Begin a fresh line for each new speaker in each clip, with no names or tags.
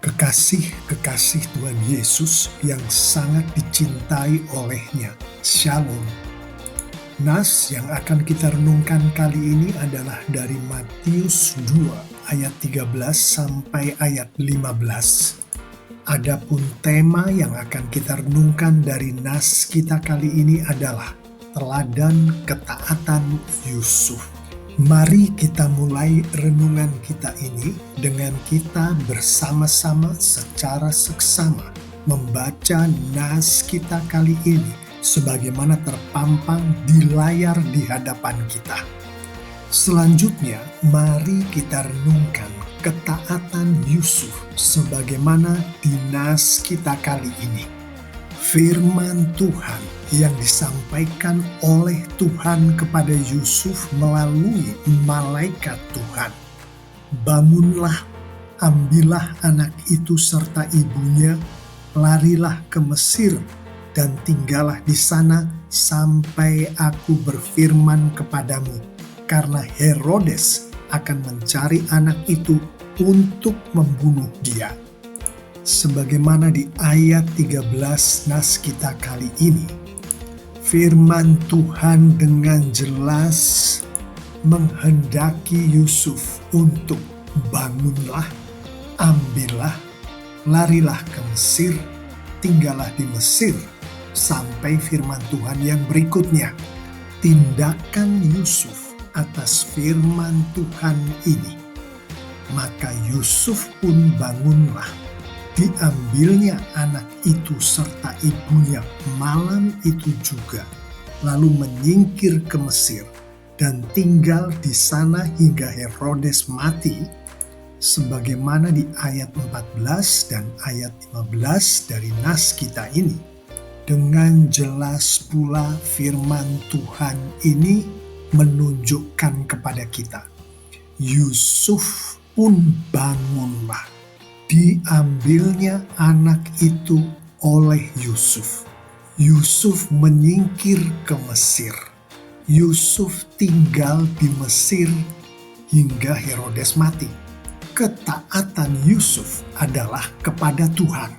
Kekasih-kekasih Tuhan Yesus yang sangat dicintai oleh-Nya. Shalom. Nas yang akan kita renungkan kali ini adalah dari Matius 2 ayat 13 sampai ayat 15. Adapun tema yang akan kita renungkan dari nas kita kali ini adalah teladan ketaatan Yusuf. Mari kita mulai renungan kita ini dengan kita bersama-sama secara seksama membaca nas kita kali ini sebagaimana terpampang di layar di hadapan kita. Selanjutnya, mari kita renungkan ketaatan Yusuf sebagaimana di nas kita kali ini. Firman Tuhan yang disampaikan oleh Tuhan kepada Yusuf melalui malaikat Tuhan. Bangunlah, ambillah anak itu serta ibunya, larilah ke Mesir dan tinggallah di sana sampai aku berfirman kepadamu, karena Herodes akan mencari anak itu untuk membunuh dia. Sebagaimana di ayat 13 nas kita kali ini, firman Tuhan dengan jelas menghendaki Yusuf untuk bangunlah, ambillah, larilah ke Mesir, tinggallah di Mesir, sampai firman Tuhan yang berikutnya. Tindakan Yusuf atas firman Tuhan ini, maka Yusuf pun bangunlah. Diambilnya anak itu serta ibunya malam itu juga, lalu menyingkir ke Mesir dan tinggal di sana hingga Herodes mati, sebagaimana di ayat 14 dan ayat 15 dari nas kita ini. Dengan jelas pula firman Tuhan ini menunjukkan kepada kita, Yusuf pun bangunlah. Diambilnya anak itu oleh Yusuf. Yusuf menyingkir ke Mesir. Yusuf tinggal di Mesir hingga Herodes mati. Ketaatan Yusuf adalah kepada Tuhan.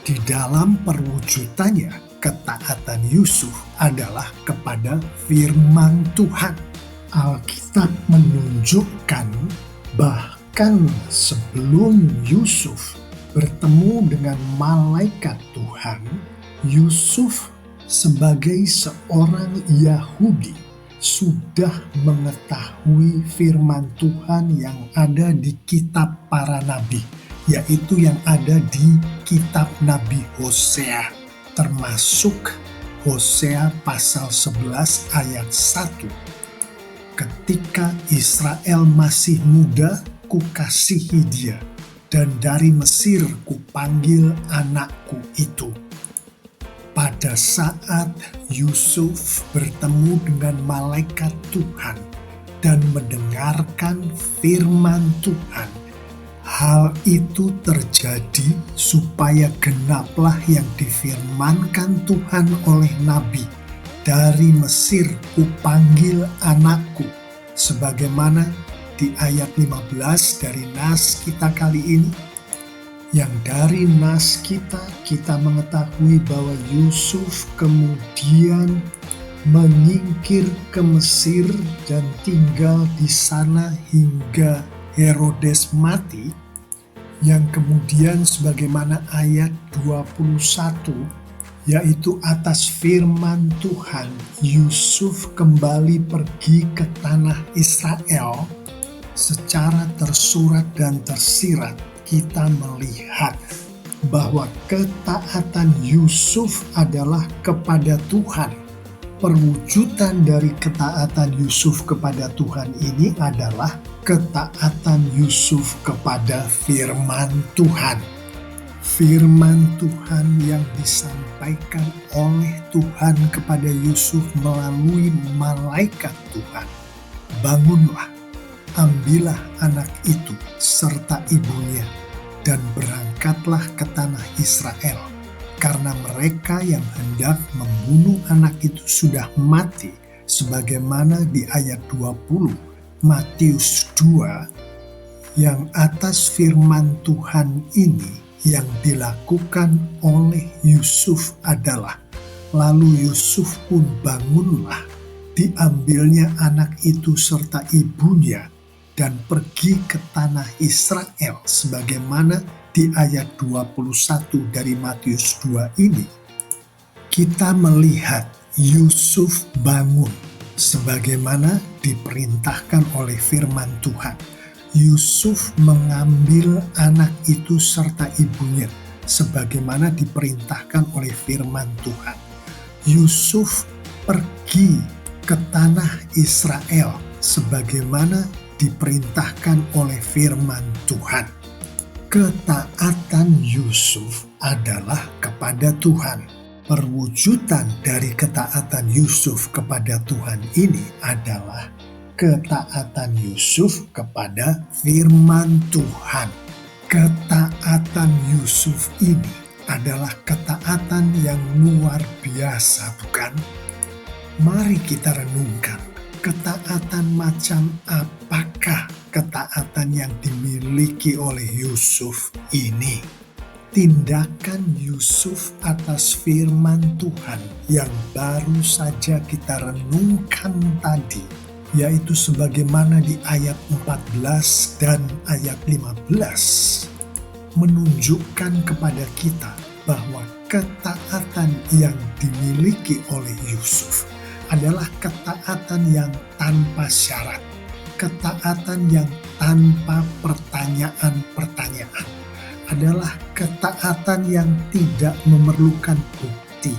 Di dalam perwujudannya, ketaatan Yusuf adalah kepada firman Tuhan. Alkitab menunjukkan bahwa sebelum Yusuf bertemu dengan malaikat Tuhan, Yusuf sebagai seorang Yahudi sudah mengetahui firman Tuhan yang ada di kitab para nabi, yaitu yang ada di kitab Nabi Hosea, termasuk Hosea pasal 11 ayat 1. Ketika Israel masih muda, kukasihi dia, dan dari Mesir kupanggil anakku itu. Pada saat Yusuf bertemu dengan malaikat Tuhan dan mendengarkan firman Tuhan, hal itu terjadi supaya genaplah yang difirmankan Tuhan oleh Nabi, dari Mesir kupanggil anakku, sebagaimana di ayat 15 dari nas kita kali ini. Yang dari nas kita mengetahui bahwa Yusuf kemudian menyingkir ke Mesir dan tinggal di sana hingga Herodes mati, yang kemudian sebagaimana ayat 21, yaitu atas firman Tuhan Yusuf kembali pergi ke tanah Israel. Secara tersurat dan tersirat kita melihat bahwa ketaatan Yusuf adalah kepada Tuhan. Perwujudan dari ketaatan Yusuf kepada Tuhan ini adalah ketaatan Yusuf kepada firman Tuhan. Firman Tuhan yang disampaikan oleh Tuhan kepada Yusuf melalui malaikat Tuhan. Bangunlah, ambillah anak itu serta ibunya dan berangkatlah ke tanah Israel, karena mereka yang hendak membunuh anak itu sudah mati, sebagaimana di ayat 20 Matius 2 yang atas firman Tuhan ini yang dilakukan oleh Yusuf adalah, lalu Yusuf pun bangunlah, diambilnya anak itu serta ibunya, dan pergi ke tanah Israel, sebagaimana di ayat 21 dari Matius 2 ini. Kita melihat Yusuf bangun sebagaimana diperintahkan oleh firman Tuhan. Yusuf mengambil anak itu serta ibunya sebagaimana diperintahkan oleh firman Tuhan. Yusuf pergi ke tanah Israel sebagaimana diperintahkan oleh firman Tuhan. Ketaatan Yusuf adalah kepada Tuhan. Perwujudan dari ketaatan Yusuf kepada Tuhan ini adalah ketaatan Yusuf kepada firman Tuhan. Ketaatan Yusuf ini adalah ketaatan yang luar biasa, bukan? Mari kita renungkan, ketaatan macam apakah ketaatan yang dimiliki oleh Yusuf ini? Tindakan Yusuf atas firman Tuhan yang baru saja kita renungkan tadi, yaitu sebagaimana di ayat 14 dan ayat 15, menunjukkan kepada kita bahwa ketaatan yang dimiliki oleh Yusuf adalah ketaatan yang tanpa syarat, ketaatan yang tanpa pertanyaan-pertanyaan, adalah ketaatan yang tidak memerlukan bukti,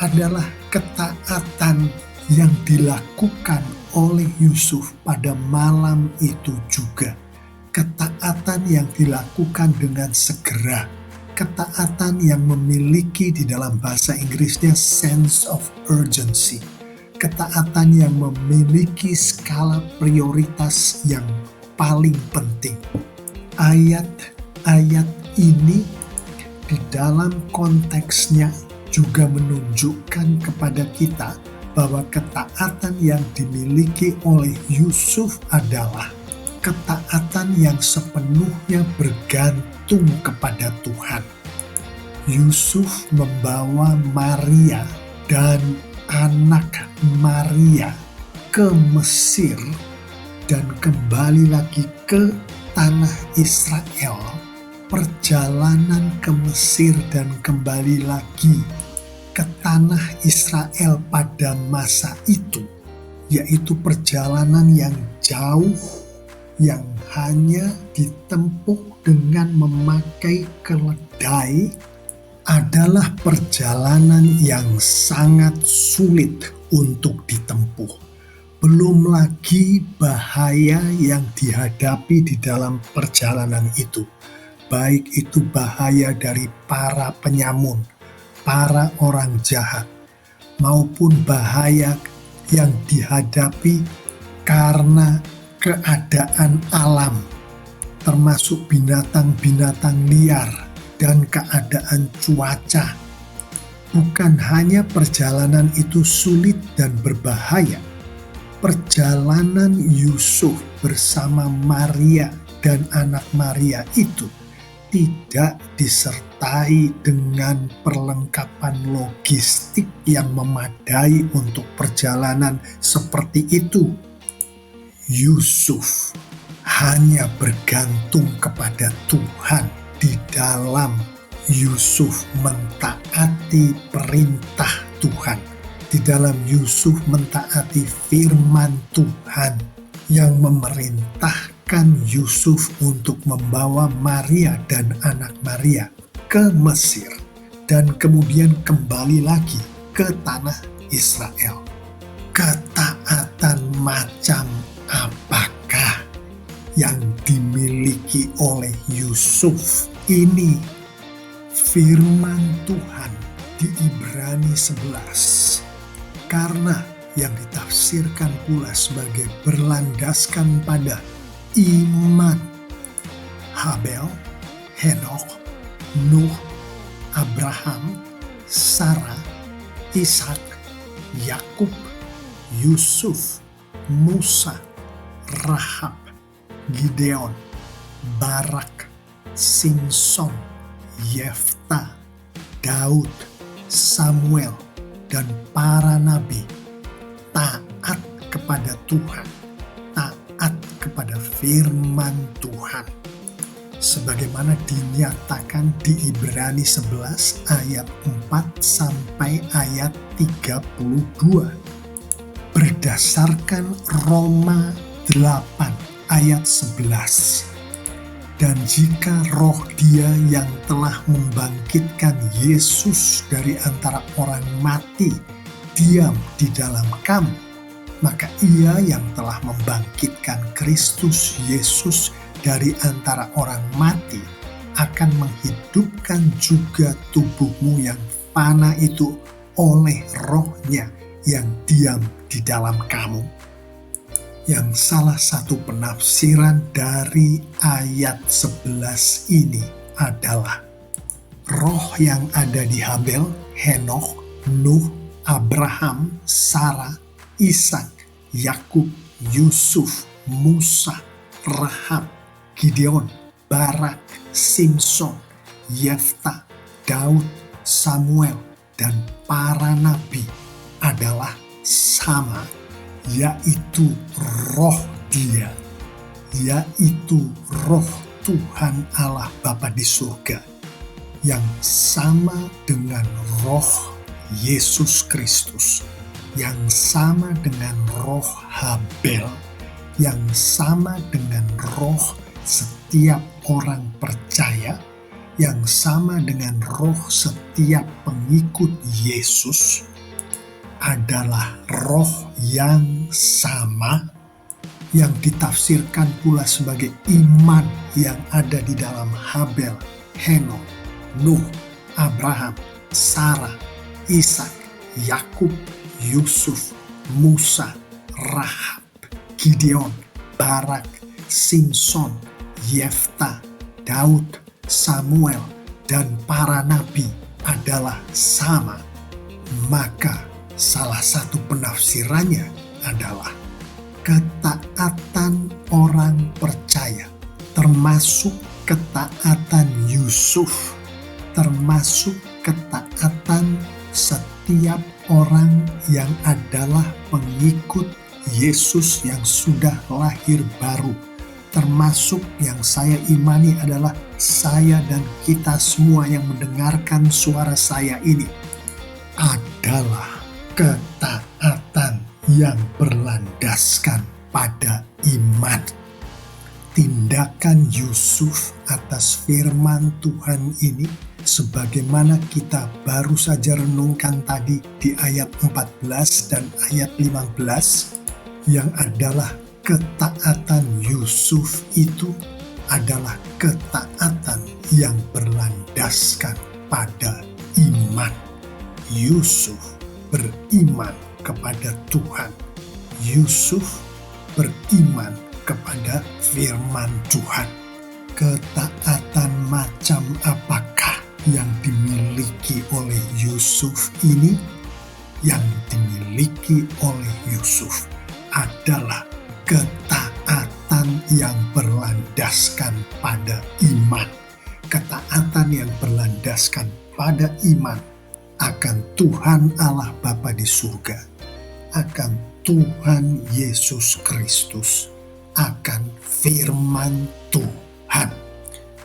adalah ketaatan yang dilakukan oleh Yusuf pada malam itu juga. Ketaatan yang dilakukan dengan segera, ketaatan yang memiliki di dalam bahasa Inggrisnya sense of urgency, ketaatan yang memiliki skala prioritas yang paling penting. Ayat ini di dalam konteksnya juga menunjukkan kepada kita bahwa ketaatan yang dimiliki oleh Yusuf adalah ketaatan yang sepenuhnya bergantung kepada Tuhan. Yusuf membawa Maria dan anak Maria ke Mesir dan kembali lagi ke tanah Israel. Perjalanan ke Mesir dan kembali lagi ke tanah Israel pada masa itu, yaitu perjalanan yang jauh yang hanya ditempuh dengan memakai keledai, adalah perjalanan yang sangat sulit untuk ditempuh. Belum lagi bahaya yang dihadapi di dalam perjalanan itu. Baik itu bahaya dari para penyamun, para orang jahat, maupun bahaya yang dihadapi karena keadaan alam, termasuk binatang-binatang liar dan keadaan cuaca. Bukan hanya perjalanan itu sulit dan berbahaya, perjalanan Yusuf bersama Maria dan anak Maria itu tidak disertai dengan perlengkapan logistik yang memadai untuk perjalanan seperti itu. Yusuf hanya bergantung kepada Tuhan di dalam Yusuf mentaati perintah Tuhan, di dalam Yusuf mentaati firman Tuhan yang memerintahkan Yusuf untuk membawa Maria dan anak Maria ke Mesir dan kemudian kembali lagi ke tanah Israel. Ketaatan macam apakah yang dimiliki oleh Yusuf ini? Firman Tuhan di Ibrani 11, karena yang ditafsirkan pula sebagai berlandaskan pada iman Habel, Henokh, Nuh, Abraham, Sarah, Ishak, Yakub, Yusuf, Musa, Rahab, Gideon, Barak, Simson, Yefta, Daud, Samuel, dan para nabi taat kepada Tuhan, taat kepada firman Tuhan. Sebagaimana dinyatakan di Ibrani 11 ayat 4 sampai ayat 32. Berdasarkan Roma 8 ayat 11. Dan jika roh Dia yang telah membangkitkan Yesus dari antara orang mati diam di dalam kamu, maka Ia yang telah membangkitkan Kristus Yesus dari antara orang mati akan menghidupkan juga tubuhmu yang fana itu oleh roh-Nya yang diam di dalam kamu. Yang salah satu penafsiran dari ayat 11 ini adalah roh yang ada di Habel, Henokh, Nuh, Abraham, Sarah, Ishak, Yakub, Yusuf, Musa, Rahab, Gideon, Barak, Simson, Yefta, Daud, Samuel, dan para nabi adalah sama, yaitu roh Dia, yaitu roh Tuhan Allah Bapa di surga, yang sama dengan roh Yesus Kristus, yang sama dengan roh Habel, yang sama dengan roh setiap orang percaya, yang sama dengan roh setiap pengikut Yesus, adalah roh yang sama, yang ditafsirkan pula sebagai iman yang ada di dalam Habel, Henokh, Nuh, Abraham, Sarah, Ishak, Yakub, Yusuf, Musa, Rahab, Gideon, Barak, Simson, Yefta, Daud, Samuel, dan para nabi adalah sama. Maka salah satu penafsirannya adalah ketaatan orang percaya, termasuk ketaatan Yusuf, termasuk ketaatan setiap orang yang adalah pengikut Yesus yang sudah lahir baru, termasuk yang saya imani adalah saya dan kita semua yang mendengarkan suara saya ini, adalah ketaatan yang berlandaskan pada iman. Tindakan Yusuf atas firman Tuhan ini, sebagaimana kita baru saja renungkan tadi di ayat 14 dan ayat 15, yang adalah ketaatan Yusuf itu adalah ketaatan yang berlandaskan pada iman. Yusuf beriman kepada Tuhan. Yusuf beriman kepada firman Tuhan. Ketaatan macam apakah yang dimiliki oleh Yusuf ini? Yang dimiliki oleh Yusuf adalah ketaatan yang berlandaskan pada iman. Ketaatan yang berlandaskan pada iman akan Tuhan Allah Bapa di surga, akan Tuhan Yesus Kristus, akan firman Tuhan.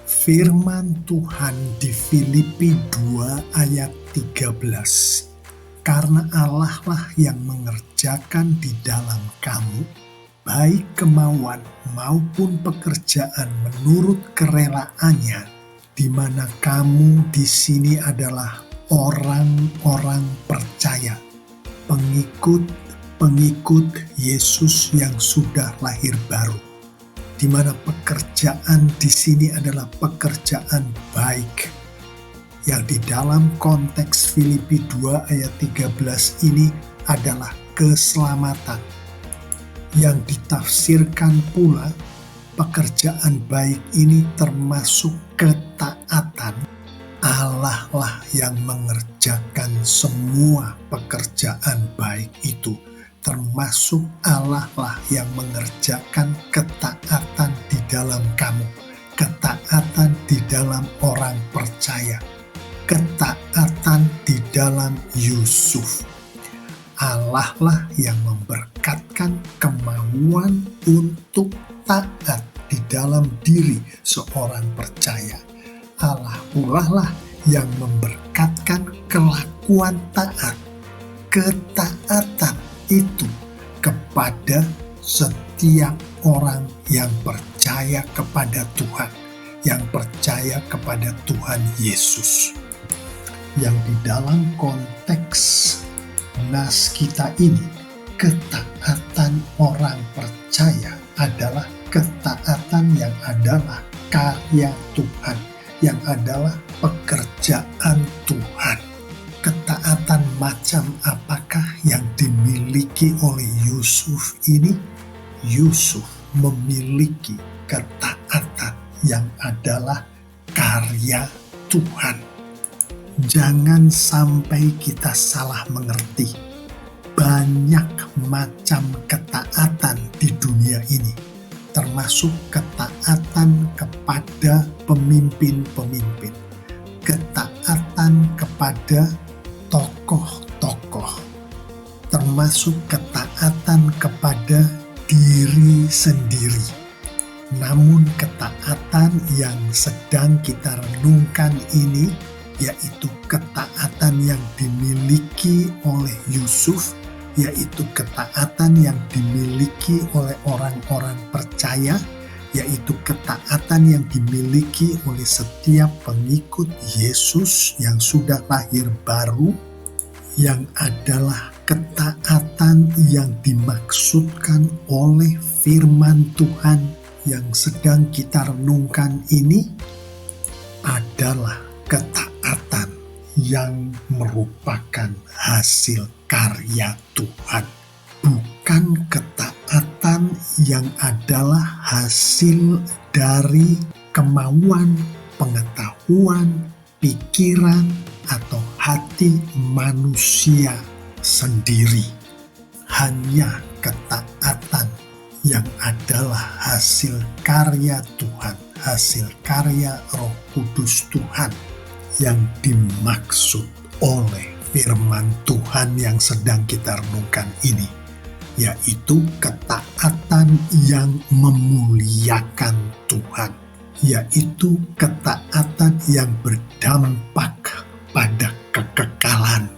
Firman Tuhan di Filipi 2 ayat 13. Karena Allah lah yang mengerjakan di dalam kamu, baik kemauan maupun pekerjaan menurut kerelaannya, di mana kamu di sini adalah orang-orang percaya, pengikut Yesus yang sudah lahir baru, di mana pekerjaan di sini adalah pekerjaan baik, yang di dalam konteks Filipi 2 ayat 13 ini adalah keselamatan, yang ditafsirkan pula pekerjaan baik ini termasuk ketaatan. Allah lah yang mengerjakan semua pekerjaan baik itu, termasuk Allah lah yang mengerjakan ketaatan di dalam kamu, ketaatan di dalam orang percaya, ketaatan di dalam Yusuf. Allah lah yang memberkatkan kemauan untuk taat di dalam diri seorang percaya. Allah pula lah yang memberkatkan kelakuan taat, ketaatan itu kepada setiap orang yang percaya kepada Tuhan, yang percaya kepada Tuhan Yesus. Yang di dalam konteks nas kita ini, ketaatan orang percaya adalah ketaatan yang adalah karya Tuhan, yang adalah pekerjaan Tuhan. Ketaatan macam apakah yang dimiliki oleh Yusuf ini? Yusuf memiliki ketaatan yang adalah karya Tuhan. Jangan sampai kita salah mengerti. Banyak macam ketaatan di dunia ini, termasuk ketaatan kepada pemimpin-pemimpin, ketaatan kepada tokoh-tokoh, termasuk ketaatan kepada diri sendiri. Namun ketaatan yang sedang kita renungkan ini, yaitu ketaatan yang dimiliki oleh Yusuf, yaitu ketaatan yang dimiliki oleh orang-orang percaya, yaitu ketaatan yang dimiliki oleh setiap pengikut Yesus yang sudah lahir baru, yang adalah ketaatan yang dimaksudkan oleh firman Tuhan yang sedang kita renungkan ini adalah ketaatan yang merupakan hasil karya Tuhan, bukan ketaatan yang adalah hasil dari kemauan, pengetahuan, pikiran, atau hati manusia sendiri. Hanya ketaatan yang adalah hasil karya Tuhan, hasil karya Roh Kudus Tuhan yang dimaksud oleh firman Tuhan yang sedang kita renungkan ini, yaitu ketaatan yang memuliakan Tuhan, yaitu ketaatan yang berdampak pada kekekalan.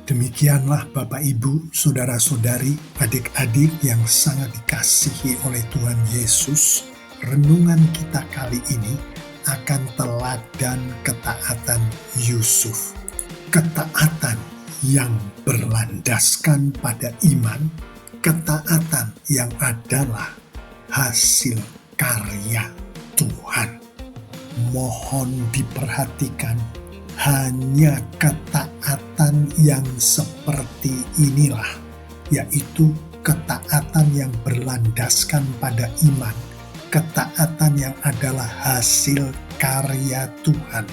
Demikianlah Bapak Ibu, Saudara-saudari, adik-adik yang sangat dikasihi oleh Tuhan Yesus, renungan kita kali ini akan teladan ketaatan Yusuf. Ketaatan yang berlandaskan pada iman, ketaatan yang adalah hasil karya Tuhan. Mohon diperhatikan, hanya ketaatan yang seperti inilah, yaitu ketaatan yang berlandaskan pada iman, ketaatan yang adalah hasil karya Tuhan,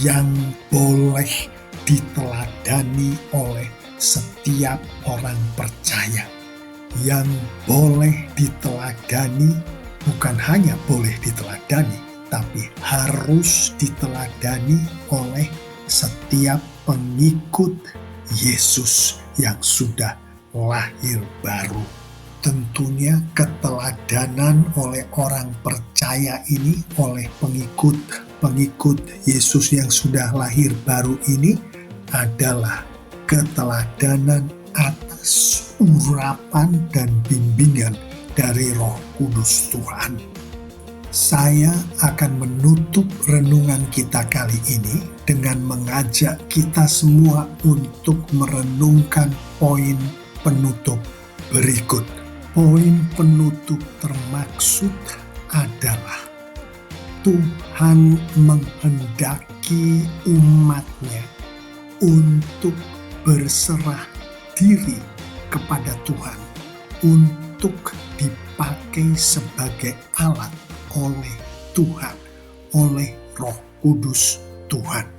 yang boleh diteladani oleh setiap orang percaya, yang boleh diteladani, bukan hanya boleh diteladani, tapi harus diteladani oleh setiap pengikut Yesus yang sudah lahir baru. Tentunya keteladanan oleh orang percaya ini, oleh pengikut Yesus yang sudah lahir baru ini adalah keteladanan atas urapan dan bimbingan dari Roh Kudus Tuhan. Saya akan menutup renungan kita kali ini dengan mengajak kita semua untuk merenungkan poin penutup berikut. Poin penutup termaksud adalah Tuhan menghendaki umat-Nya untuk berserah diri kepada Tuhan, untuk dipakai sebagai alat oleh Tuhan, oleh Roh Kudus Tuhan.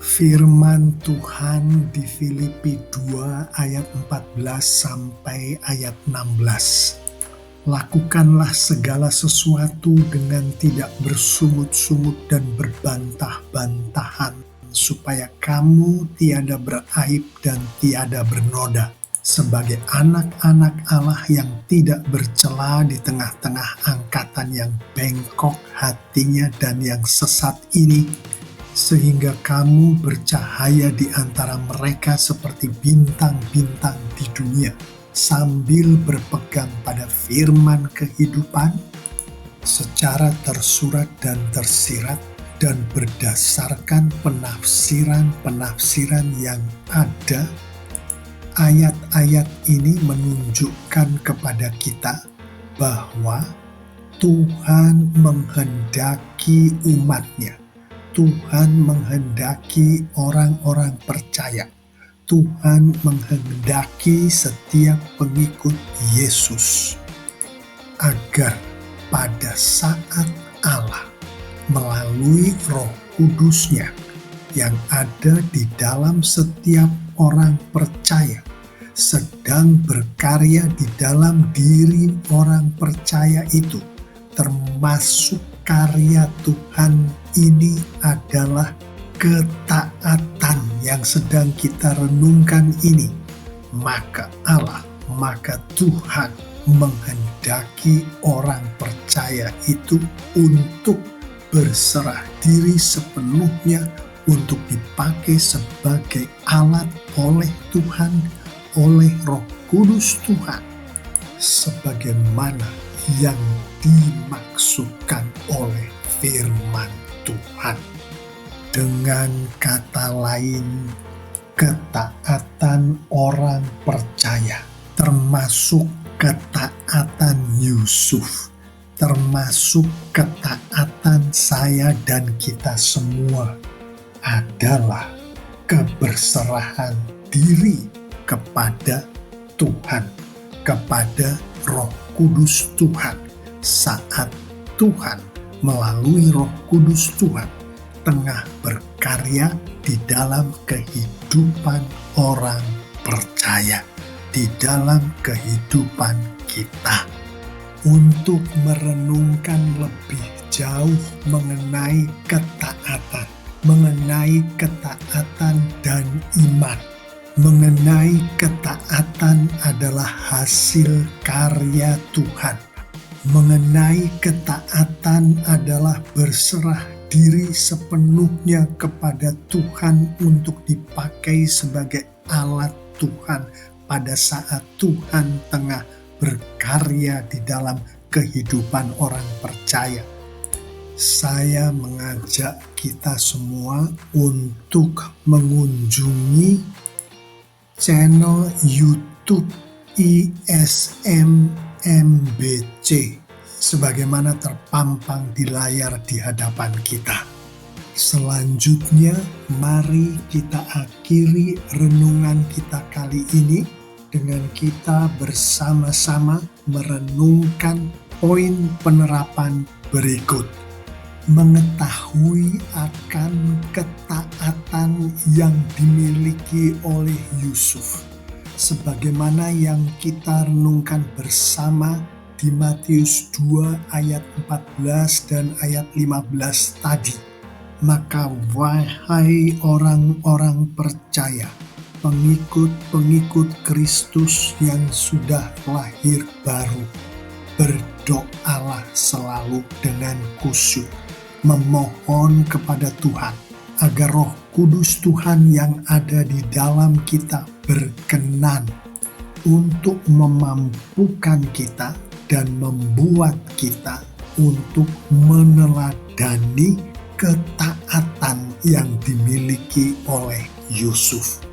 Firman Tuhan di Filipi 2 ayat 14 sampai ayat 16. Lakukanlah segala sesuatu dengan tidak bersungut-sungut dan berbantah-bantahan, supaya kamu tiada beraib dan tiada bernoda, sebagai anak-anak Allah yang tidak bercela di tengah-tengah angkatan yang bengkok hatinya dan yang sesat ini, sehingga kamu bercahaya di antara mereka seperti bintang-bintang di dunia, sambil berpegang pada firman kehidupan secara tersurat dan tersirat, dan berdasarkan penafsiran-penafsiran yang ada. Ayat-ayat ini menunjukkan kepada kita bahwa Tuhan menghendaki umatnya. Tuhan menghendaki orang-orang percaya. Tuhan menghendaki setiap pengikut Yesus agar pada saat Allah melalui Roh Kudus-Nya yang ada di dalam setiap orang percaya sedang berkarya di dalam diri orang percaya itu, termasuk karya Tuhan ini adalah ketaatan yang sedang kita renungkan ini, maka Tuhan menghendaki orang percaya itu untuk berserah diri sepenuhnya untuk dipakai sebagai alat oleh Tuhan, oleh Roh Kudus Tuhan, sebagaimana yang dimaksudkan oleh firman Tuhan. Dengan kata lain, ketaatan orang percaya, termasuk ketaatan Yusuf, termasuk ketaatan saya dan kita semua, adalah keberserahan diri kepada Tuhan, kepada Roh Kudus Tuhan, saat Tuhan melalui Roh Kudus Tuhan tengah berkarya di dalam kehidupan orang percaya, di dalam kehidupan kita. Untuk merenungkan lebih jauh mengenai ketaatan dan iman. Mengenai ketaatan adalah hasil karya Tuhan. Mengenai ketaatan adalah berserah diri sepenuhnya kepada Tuhan untuk dipakai sebagai alat Tuhan pada saat Tuhan tengah berkarya di dalam kehidupan orang percaya. Saya mengajak kita semua untuk mengunjungi channel YouTube ISM-MBC sebagaimana terpampang di layar di hadapan kita. Selanjutnya, mari kita akhiri renungan kita kali ini dengan kita bersama-sama merenungkan poin penerapan berikut. Mengetahui akan ketaatan yang dimiliki oleh Yusuf, sebagaimana yang kita renungkan bersama di Matius 2 ayat 14 dan ayat 15 tadi. Maka wahai orang-orang percaya, pengikut-pengikut Kristus yang sudah lahir baru, berdoalah selalu dengan khusyuk, memohon kepada Tuhan agar Roh Kudus Tuhan yang ada di dalam kita berkenan untuk memampukan kita dan membuat kita untuk meneladani ketaatan yang dimiliki oleh Yusuf.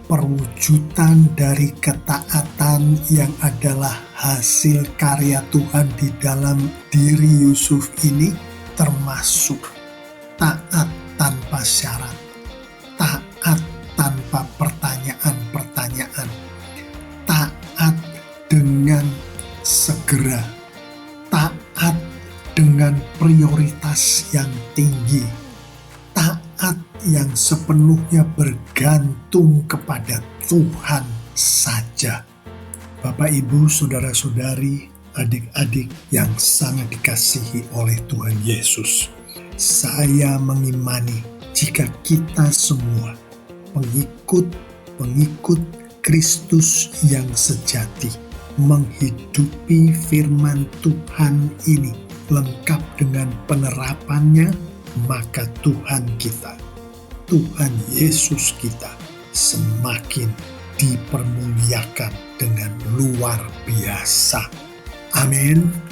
Perwujudan dari ketaatan yang adalah hasil karya Tuhan di dalam diri Yusuf ini termasuk taat tanpa syarat, taat tanpa pertanyaan-pertanyaan, taat dengan segera, taat dengan prioritas yang tinggi, taat yang sepenuhnya bergantung kepada Tuhan saja. Bapak, Ibu, saudara-saudari, adik-adik yang sangat dikasihi oleh Tuhan Yesus, saya mengimani jika kita semua pengikut Kristus yang sejati, menghidupi firman Tuhan ini lengkap dengan penerapannya, maka Tuhan Yesus kita semakin dipermuliakan dengan luar biasa. Amin.